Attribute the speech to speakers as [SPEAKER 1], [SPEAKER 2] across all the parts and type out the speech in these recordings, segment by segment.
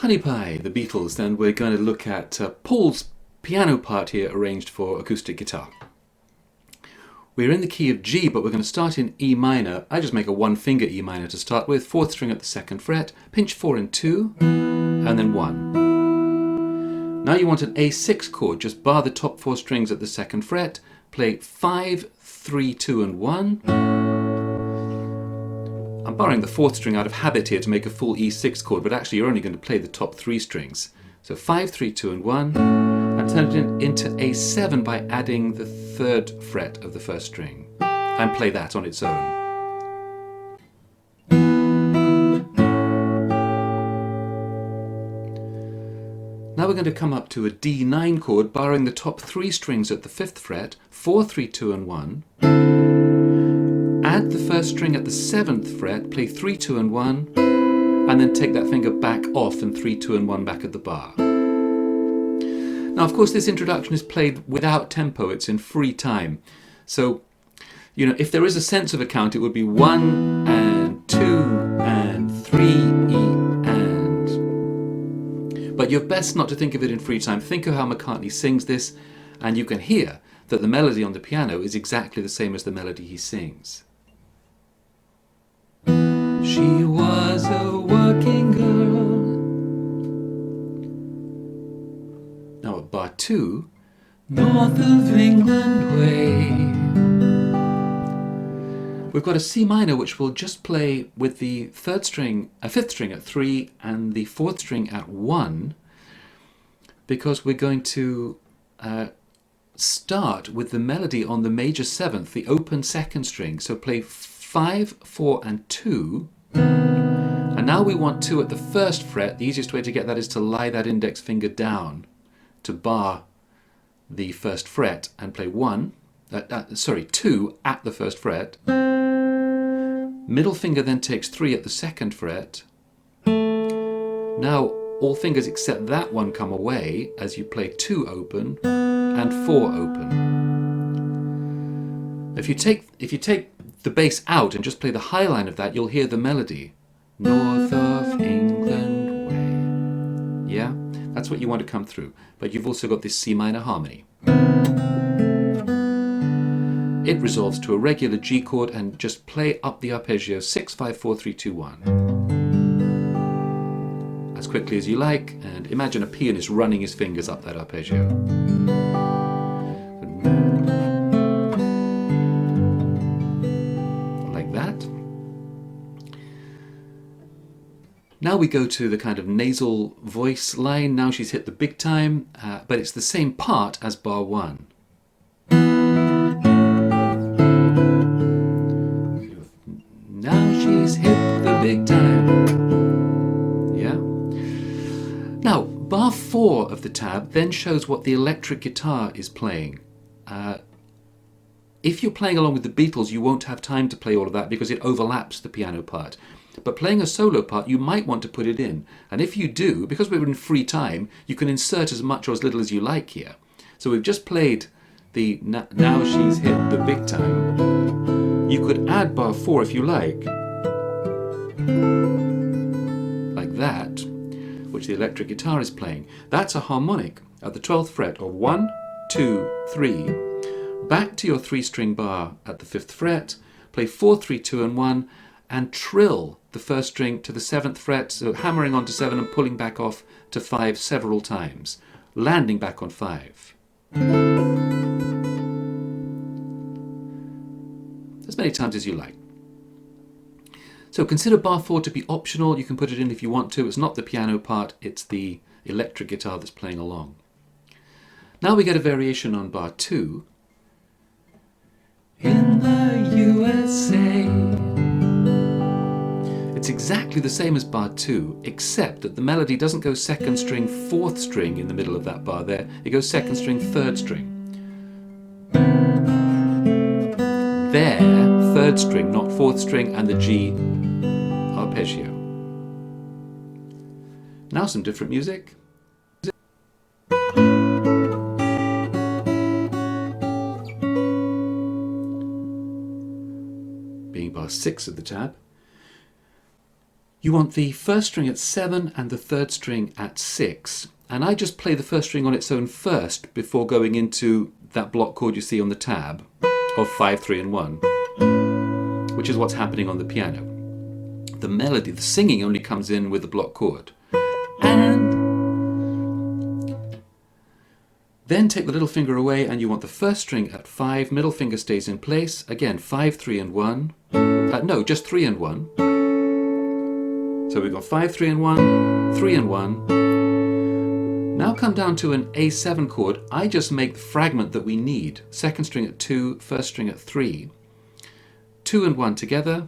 [SPEAKER 1] Honey Pie, the Beatles, and we're going to look at Paul's piano part here arranged for acoustic guitar. We're in the key of G, but we're going to start in E minor. I just make a one finger E minor to start with, fourth string at the second fret, pinch 4 and 2, and then 1. Now you want an A6 chord, just bar the top 4 strings at the second fret, play 5, 3, 2 and 1. I'm borrowing the 4th string out of habit here to make a full E6 chord, but actually you're only going to play the top 3 strings. So 5, 3, 2 and 1, and turn it into A7 by adding the 3rd fret of the 1st string, and play that on its own. Now we're going to come up to a D9 chord, borrowing the top 3 strings at the 5th fret, 4, 3, 2 and 1. Add the 1st string at the 7th fret, play 3, 2 and 1, and then take that finger back off and 3, 2 and 1 back at the bar. Now of course this introduction is played without tempo, it's in free time. So, you know, if there is a sense of a count, it would be 1 and 2 and 3, E and. But you're best not to think of it in free time. Think of how McCartney sings this, and you can hear that the melody on the piano is exactly the same as the melody he sings. She was a working girl. Now at bar 2, North of England way. We've got a C minor which will just play with the 3rd string, a 5th string at 3 and the 4th string at 1, because we're going to start with the melody on the major 7th, the open 2nd string. So play 5, 4 and 2. And now we want 2 at the 1st fret. The easiest way to get that is to lie that index finger down to bar the 1st fret and play 2 at the 1st fret. Middle finger then takes 3 at the 2nd fret. Now all fingers except that one come away as you play 2 open and 4 open. If you take the bass out and just play the high line of that, you'll hear the melody. North of England way. Yeah, that's what you want to come through. But you've also got this C minor harmony. It resolves to a regular G chord, and just play up the arpeggio 6, 5, 4, 3, 2, 1. As quickly as you like, and imagine a pianist running his fingers up that arpeggio. Now we go to the kind of nasal voice line. Now she's hit the big time, but it's the same part as bar 1. Now she's hit the big time. Yeah. Now, bar 4 of the tab then shows what the electric guitar is playing. If you're playing along with the Beatles, you won't have time to play all of that because it overlaps the piano part. But playing a solo part, you might want to put it in. And if you do, because we're in free time, you can insert as much or as little as you like here. So we've just played the Now She's Hit the Big Time. You could add bar 4 if you like that, which the electric guitar is playing. That's a harmonic at the 12th fret of 1, 2, 3. Back to your 3-string bar at the 5th fret, play 4, 3, 2 and 1, and trill the 1st string to the 7th fret, so hammering onto 7 and pulling back off to 5 several times, landing back on 5. As many times as you like. So consider bar 4 to be optional. You can put it in if you want to. It's not the piano part, it's the electric guitar that's playing along. Now we get a variation on bar 2. In the USA. It's exactly the same as bar 2, except that the melody doesn't go 2nd string, 4th string in the middle of that bar there. It goes 2nd string, 3rd string. There, 3rd string, not 4th string, and the G arpeggio. Now some different music. Being bar 6 of the tab. You want the first string at 7 and the third string at 6. And I just play the first string on its own first before going into that block chord you see on the tab of 5, 3 and 1, which is what's happening on the piano. The melody, the singing only comes in with the block chord. And then take the little finger away and you want the first string at 5, middle finger stays in place. Again, 5, 3 and 1. No, just 3 and 1. So we've got 5, 3 and 1, 3 and 1. Now come down to an A7 chord. I just make the fragment that we need. Second string at 2, first string at 3. 2 and 1 together.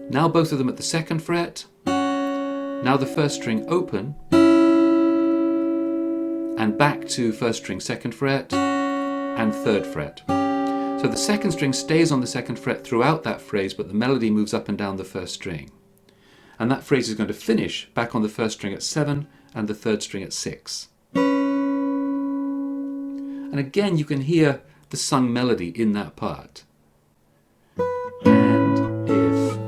[SPEAKER 1] Now both of them at the second fret. Now the first string open. And back to first string, second fret, and third fret. So the second string stays on the second fret throughout that phrase, but the melody moves up and down the first string. And that phrase is going to finish back on the first string at 7 and the third string at 6. And again, you can hear the sung melody in that part. And if.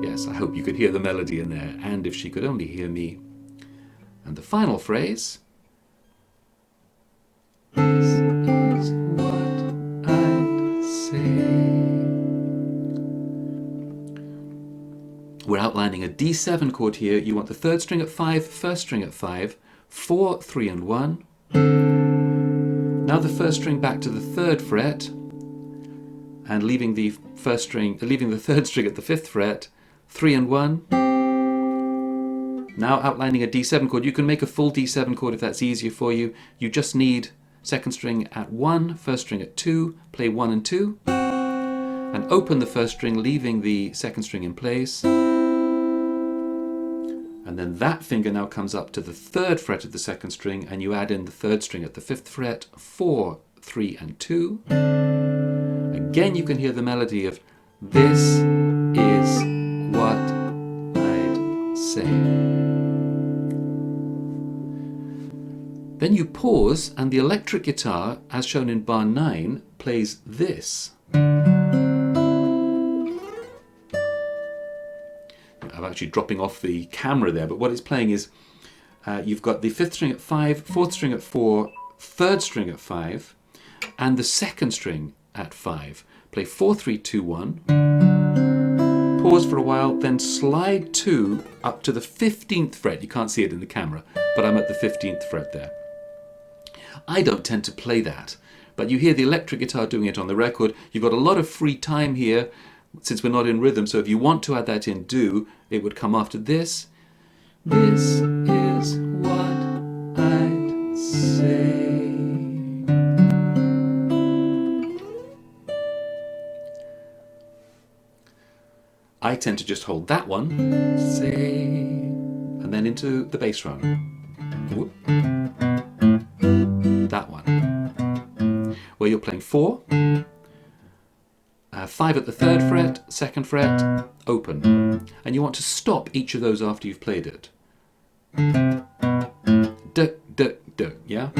[SPEAKER 1] Yes, I hope you could hear the melody in there. And if she could only hear me. And the final phrase. This is what I'd say. We're outlining a D7 chord here. You want the third string at 5, first string at 5, 4, 3 and 1. Now the first string back to the third fret and leaving the third string at the 5th fret, 3 and 1. Now outlining a D7 chord. You can make a full D7 chord if that's easier for you. You just need second string at 1, first string at 2, play 1 and 2, and open the first string, leaving the second string in place. And then that finger now comes up to the third fret of the second string, and you add in the third string at the 5th fret, 4, 3 and 2. Again, you can hear the melody of this is what I'd say. Then you pause, and the electric guitar, as shown in bar 9, plays this. I'm actually dropping off the camera there, but what it's playing is you've got the 5th string at 5, 4th string at 4, 3rd string at 5, and the 2nd string at 5. Play 4, 3, 2, 1, pause for a while, then slide 2 up to the 15th fret. You can't see it in the camera, but I'm at the 15th fret there. I don't tend to play that, but you hear the electric guitar doing it on the record. You've got a lot of free time here, since we're not in rhythm, so if you want to add that in, do. It would come after this. This is what I'd say. I tend to just hold that one, say, and then into the bass drum. Whoop. That one. Where you're playing 4. 5 at the 3rd fret, 2nd fret, open. And you want to stop each of those after you've played it. D, d, d, yeah?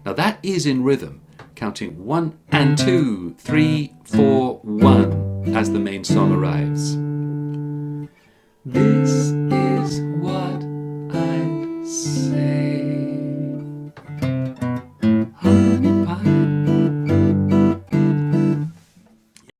[SPEAKER 1] Now that is in rhythm, counting 1 and 2, 3, 4, 1 as the main song arrives. This